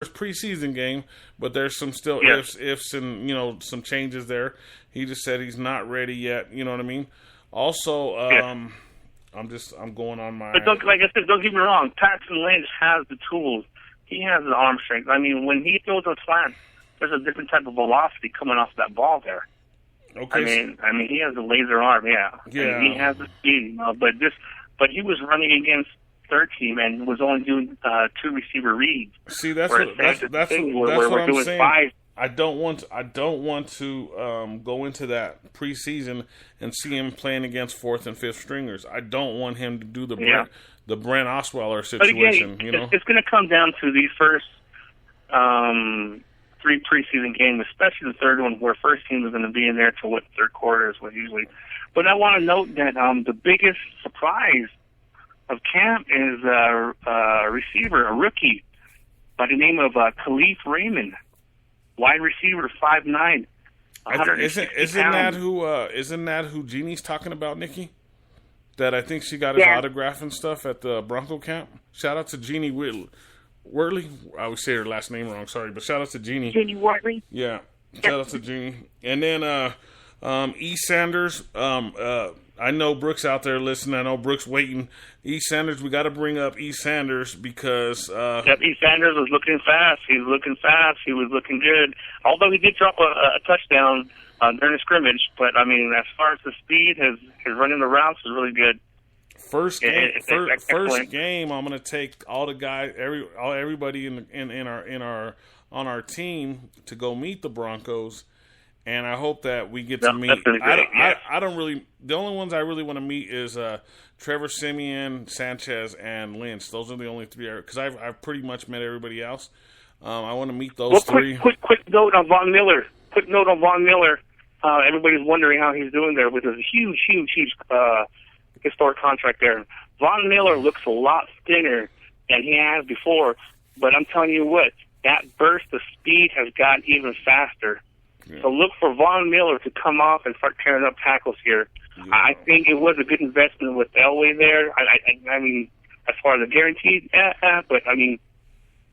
preseason game, but there's some still ifs, and some changes there. He just said he's not ready yet. You know what I mean? Also, I'm going on my. But like I said, don't get me wrong. Paxton Lynch has the tools. He has the arm strength. I mean, when he throws a slant, there's a different type of velocity coming off that ball there. Okay. I mean, he has a laser arm. Yeah. And he has the speed. But he was running against third team and was only doing 2 receiver reads. See, that's what I'm saying. 5. I don't want to go into that preseason and see him playing against 4th and 5th stringers. I don't want him to do the Brent Osweiler situation. But again, it's going to come down to these first 3 preseason games, especially the third one, where first team is going to be in there till third quarter is what usually. But I want to note that the biggest surprise of camp is a receiver, a rookie by the name of Khalif Raymond. Wide receiver, 5'9". Isn't that who Jeannie's talking about, Nikki? That I think she got his autograph and stuff at the Bronco camp. Shout out to Jeannie Worley. I always say her last name wrong, sorry, but shout out to Jeannie. Jeannie Worley. Yeah, shout out to Jeannie. And then E. Sanders. I know Brooks out there listening. I know Brooks waiting. E. Sanders, we got to bring up E. Sanders because... E. Sanders was looking fast. He was looking fast. He was looking good. Although he did drop a touchdown during the scrimmage. But, I mean, as far as the speed, his running the routes is really good. First game, I'm going to take all the guys, everybody on our team to go meet the Broncos. And I hope that we get to meet. I don't really. The only ones I really want to meet is Trevor Siemian, Sanchez, and Lynch. Those are the only 3. Because I've pretty much met everybody else. I want to meet those 3. Quick note on Von Miller. Everybody's wondering how he's doing there with his huge historic contract there. Von Miller looks a lot thinner than he has before. But I'm telling you what, that burst of speed has gotten even faster. Yeah. So look for Von Miller to come off and start tearing up tackles here. Yeah. I think it was a good investment with Elway there. I mean, as far as the guaranteed, but I mean,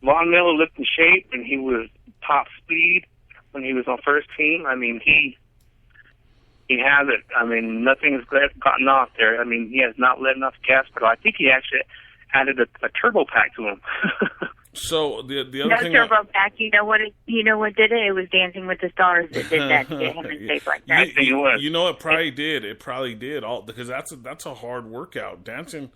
Von Miller looked in shape and he was top speed when he was on first team. I mean, he has it. I mean, nothing has gotten off there. I mean, he has not let enough gas pedal. I think he actually added a turbo pack to him. So the other thing, turbo pack. You know what did it? It was Dancing with the Stars that did that to get him in shape like that. You know, it probably did. It probably did all because that's a hard workout. Dancing.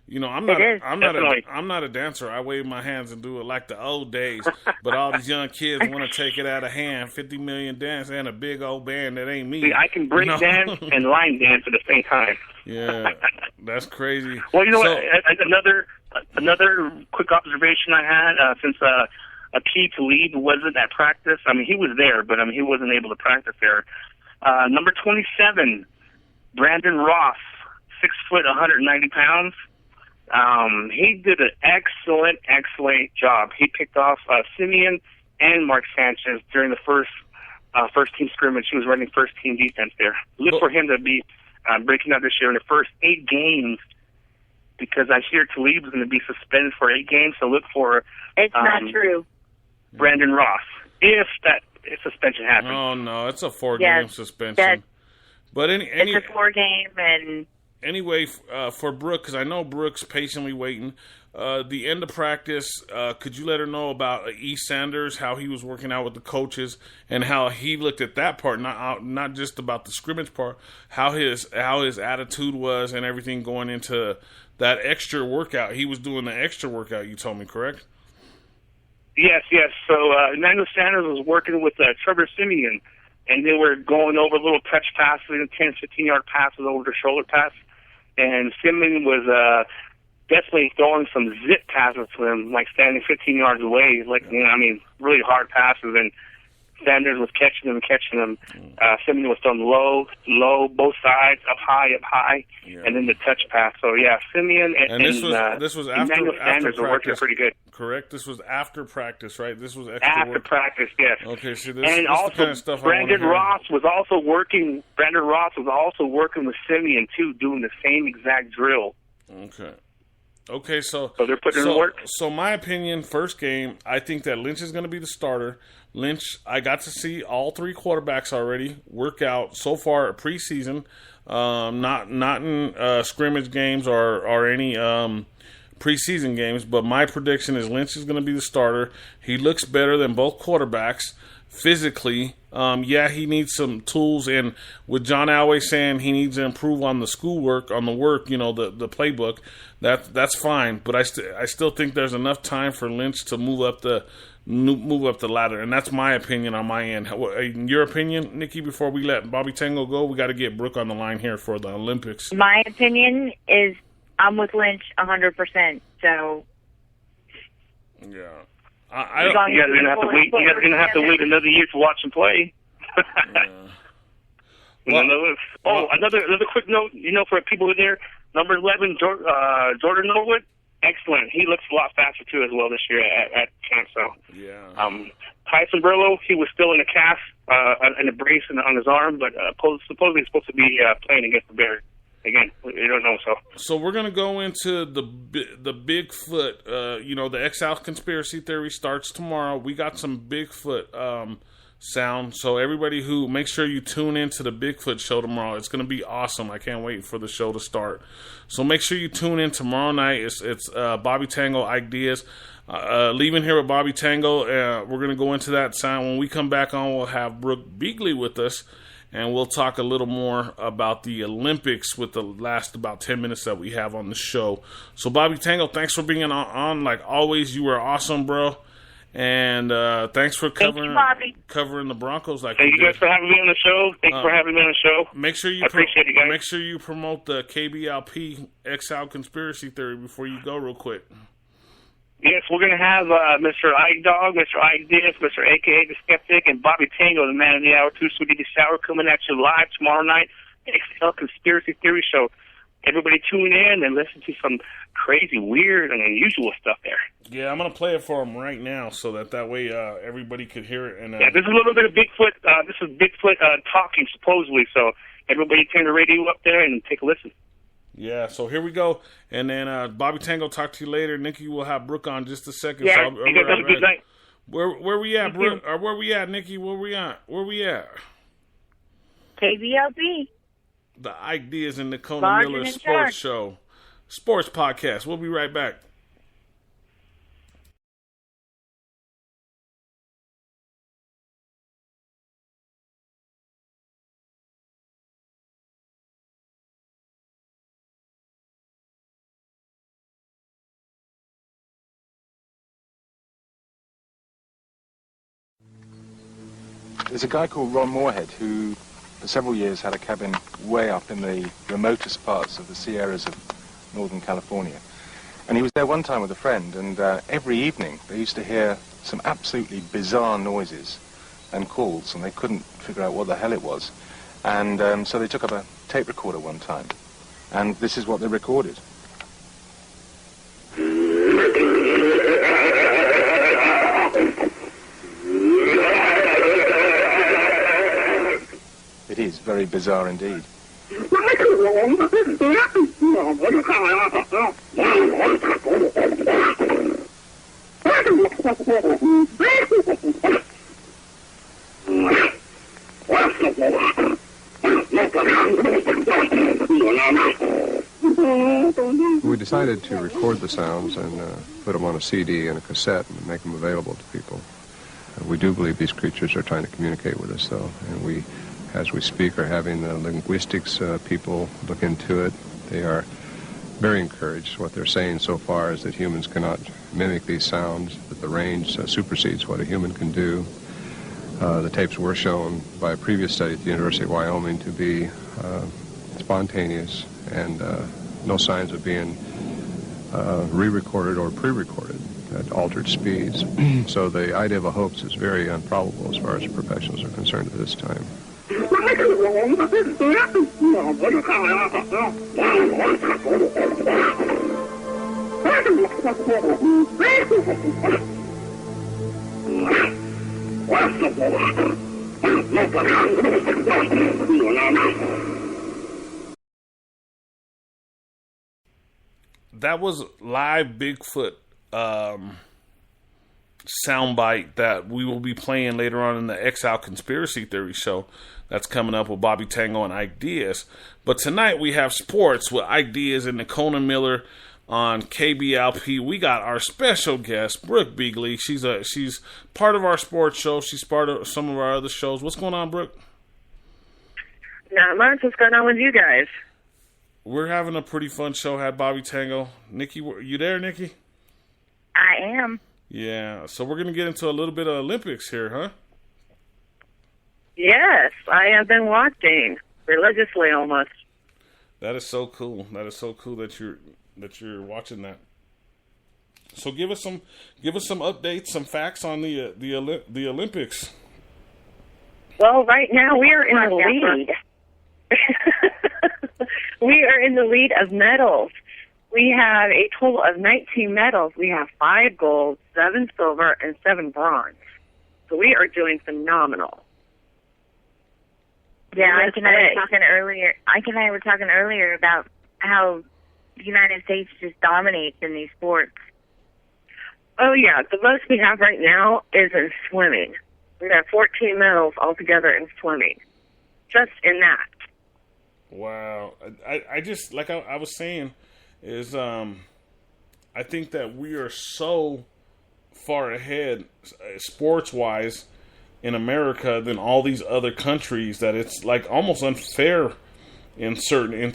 You know, I'm not a dancer. I wave my hands and do it like the old days. But all these young kids want to take it out of hand. 50 million dance and a big old band that ain't me. See, I can break dance and line dance at the same time. Yeah, that's crazy. Well, you know what? Another quick observation I had since Aqib Talib wasn't at practice. I mean, he was there, but I mean, he wasn't able to practice there. Number 27, Brandon Ross, 6 foot, 190 pounds. He did an excellent job. He picked off Simeon and Mark Sanchez during the first team scrimmage. He was running first team defense there. Look for him to be breaking out this year in the first 8 games, because I hear Talib is going to be suspended for 8 games. So look for it's not true. Brandon Ross, if that suspension happens. Oh no, it's a 4-game suspension. But it's a 4-game and. Anyway, for Brooke, because I know Brooke's patiently waiting, the end of practice, could you let her know about E. Sanders, how he was working out with the coaches, and how he looked at that part, not just about the scrimmage part, how his attitude was and everything going into that extra workout. He was doing the extra workout, you told me, correct? Yes. So Emmanuel Sanders was working with Trevor Siemian, and they were going over little touch passes, 10, 15-yard passes over the shoulder pass. And Simeon was definitely throwing some zip passes to him, like standing 15 yards away, really hard passes. And Sanders was catching them. Simeon was throwing low, both sides, up high, and then the touch pass. So yeah, Simeon and this was after Sanders were working pretty good. Correct. This was after practice, right? This was after practice, yes. Okay, so this and is also the kind of stuff Brandon Ross was also working. Brandon Ross was also working with Simeon too, doing the same exact drill. Okay. Okay, so they're putting in work. So my opinion, first game, I think that Lynch is going to be the starter. Lynch, I got to see all three quarterbacks already work out so far preseason, not in scrimmage games or any preseason games. But my prediction is Lynch is going to be the starter. He looks better than both quarterbacks physically. He needs some tools, and with John Elway saying he needs to improve on the schoolwork, on the work, the playbook, that's fine. But I still think there's enough time for Lynch to move up the ladder, and that's my opinion on my end. In your opinion, Nikki, before we let Bobby Tango go, we got to get Brooke on the line here for the Olympics. My opinion is I'm with Lynch 100%. So yeah. You guys are gonna have to wait. You guys are gonna have to wait another year to watch him play. Another quick note. For people who are there, number 11, Jordan Norwood, excellent. He looks a lot faster too as well this year at camp. So Tyson Burlow, he was still in a cast, in a brace on his arm, but supposedly he's supposed to be playing against the Bears. Again, we don't know. So we're gonna go into the Bigfoot. The X-Out conspiracy theory starts tomorrow. We got some Bigfoot sound. So everybody make sure you tune into the Bigfoot show tomorrow. It's gonna be awesome. I can't wait for the show to start. So make sure you tune in tomorrow night. It's Bobby Tango Ideas. Leaving here with Bobby Tango. We're gonna go into that sound. When we come back on, we'll have Brooke Beagley with us. And we'll talk a little more about the Olympics with the last about 10 minutes that we have on the show. So, Bobby Tango, thanks for being on. Like always, you were awesome, bro. And thanks for covering the Broncos. Thank you guys for having me on the show. Thanks for having me on the show. Make sure you appreciate it, guys. Make sure you promote the KBLP X-Out conspiracy theory before you go real quick. Yes, we're going to have Mr. Ike Dog, Mr. Ike Diaz, Mr. A.K.A. The Skeptic, and Bobby Tango, the man of the hour, Too Sweet to Sour, coming at you live tomorrow night. XL Conspiracy Theory Show. Everybody tune in and listen to some crazy, weird, and unusual stuff there. Yeah, I'm going to play it for them right now so that way everybody could hear it. And this is a little bit of Bigfoot. This is Bigfoot talking, supposedly. So everybody turn the radio up there and take a listen. Yeah, so here we go. And then Bobby Tango, talk to you later. Nikki will have Brooke on just a second. Yeah, so you guys have a good night. Where we at, Brooke? Or where we at, Nikki? Where we at? KBLP. The Ideas in NIKONA Miller Sports Show. Sports Podcast. We'll be right back. There's a guy called Ron Moorhead who, for several years, had a cabin way up in the remotest parts of the Sierras of Northern California. And he was there one time with a friend, and every evening they used to hear some absolutely bizarre noises and calls, and they couldn't figure out what the hell it was. And so they took up a tape recorder one time, and this is what they recorded. It is very bizarre indeed. We decided to record the sounds and put them on a CD and a cassette and make them available to people. We do believe these creatures are trying to communicate with us, though, and we, as we speak, are having the linguistics people look into it. They are very encouraged. What they're saying so far is that humans cannot mimic these sounds, that the range supersedes what a human can do. The tapes were shown by a previous study at the University of Wyoming to be spontaneous and no signs of being re-recorded or pre-recorded at altered speeds. So the idea of a hoax is very improbable as far as professionals are concerned at this time. that was live Bigfoot soundbite that we will be playing later on in the Exile Conspiracy Theory show that's coming up with Bobby Tango and Ike Diaz. But tonight we have sports with Ike Diaz and NIKONA Miller on KBLP. We got our special guest, Brooke Beagley. She's part of our sports show. She's part of some of our other shows. What's going on, Brooke? Not much. What's going on with you guys? We're having a pretty fun show. Had Bobby Tango. Nikki, you there, Nikki? I am. Yeah. So we're going to get into a little bit of Olympics here, huh? Yes, I have been watching religiously almost. That is so cool. That is so cool that you're watching that. So give us some updates, some facts on the Olympics. Well, right now we are in the lead. We are in the lead of medals. We have a total of 19 medals. We have 5 gold, 7 silver, and 7 bronze. So we are doing phenomenal. Yeah, Ike and I were talking earlier about how the United States just dominates in these sports. Oh, yeah. The most we have right now is in swimming. We have 14 medals altogether in swimming. Just in that. Wow. I just, like I was saying, is I think that we are so far ahead sports-wise in America than all these other countries that it's like almost unfair in certain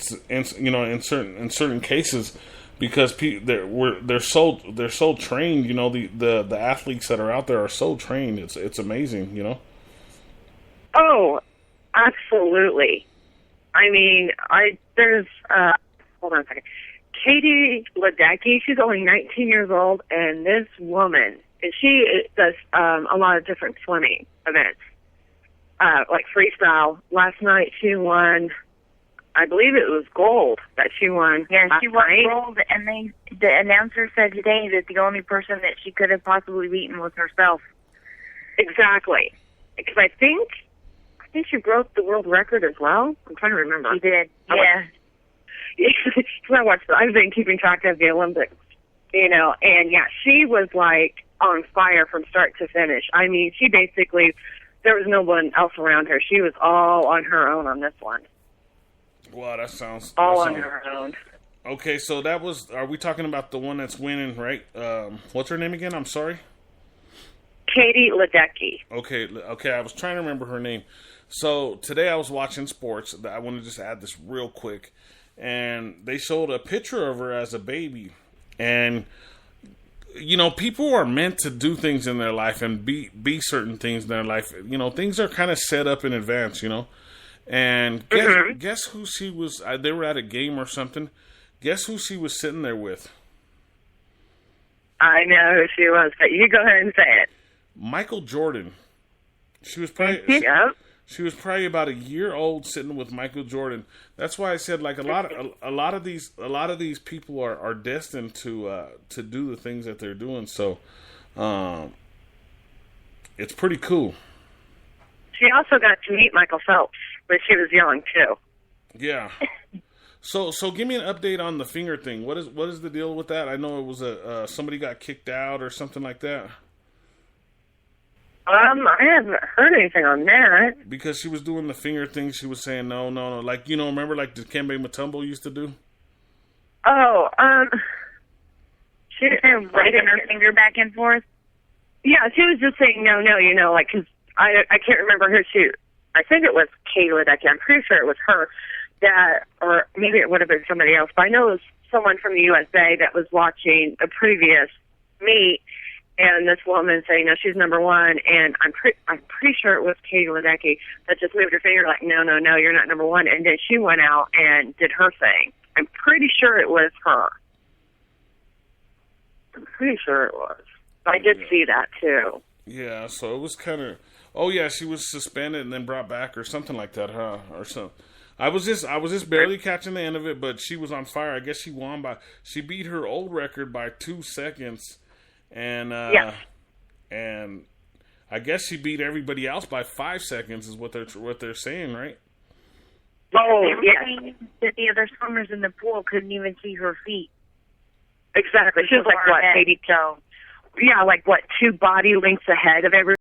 cases, because they're so trained. You know, the athletes that are out there are so trained. It's amazing. You know. Oh, absolutely. I mean, there's hold on a second. Katie Ledecky, she's only 19 years old, and this woman, and she does a lot of different swimming events, like freestyle. Last night she won, I believe it was gold that she won. Yeah, she won gold, and the announcer said today that the only person that she could have possibly beaten was herself. Exactly. Because I think she broke the world record as well. I'm trying to remember. She did, yeah. I've been keeping track of the Olympics, you know, and yeah, she was like on fire from start to finish. I mean, she basically, there was no one else around her. She was all on her own on this one. Wow, that sounds on her own. Okay, so are we talking about the one that's winning, right? What's her name again? I'm sorry. Katie Ledecky. Okay, I was trying to remember her name. So today I was watching sports. I want to just add this real quick. And they showed a picture of her as a baby. And, you know, people are meant to do things in their life and be certain things in their life. You know, things are kind of set up in advance, you know. And guess who she was? They were at a game or something. Guess who she was sitting there with? I know who she was, but you go ahead and say it. Michael Jordan. She was probably... She was probably about a year old sitting with Michael Jordan. That's why I said, like, a lot of these people are destined to do the things that they're doing. So, it's pretty cool. She also got to meet Michael Phelps when she was young too. Yeah. So give me an update on the finger thing. What is the deal with that? I know it was somebody got kicked out or something like that. I haven't heard anything on that. Because she was doing the finger thing, she was saying no. Like, you know, remember like Dikembe Mutombo used to do? Oh, she was waving her finger back and forth? Yeah, she was just saying no, you know, like, because I can't remember who she, I think it was Katie Ledecky. I'm pretty sure it was her that, or maybe it would have been somebody else, but I know it was someone from the USA that was watching a previous meet. And this woman saying, no, she's number one, and I'm pretty sure it was Katie Ledecky that just moved her finger like, no, you're not number one, and then she went out and did her thing. I'm pretty sure it was her. I'm pretty sure it was. I did see that too. Yeah, so it was kind of, oh yeah, she was suspended and then brought back or something like that, huh? Or something. I was just barely catching the end of it, but she was on fire. I guess she she beat her old record by 2 seconds. And and I guess she beat everybody else by 5 seconds, is what they're saying, right? Oh, yeah. That the other swimmers in the pool couldn't even see her feet. Exactly. She was like, what, maybe, yeah, like, what, 2 body lengths ahead of everyone.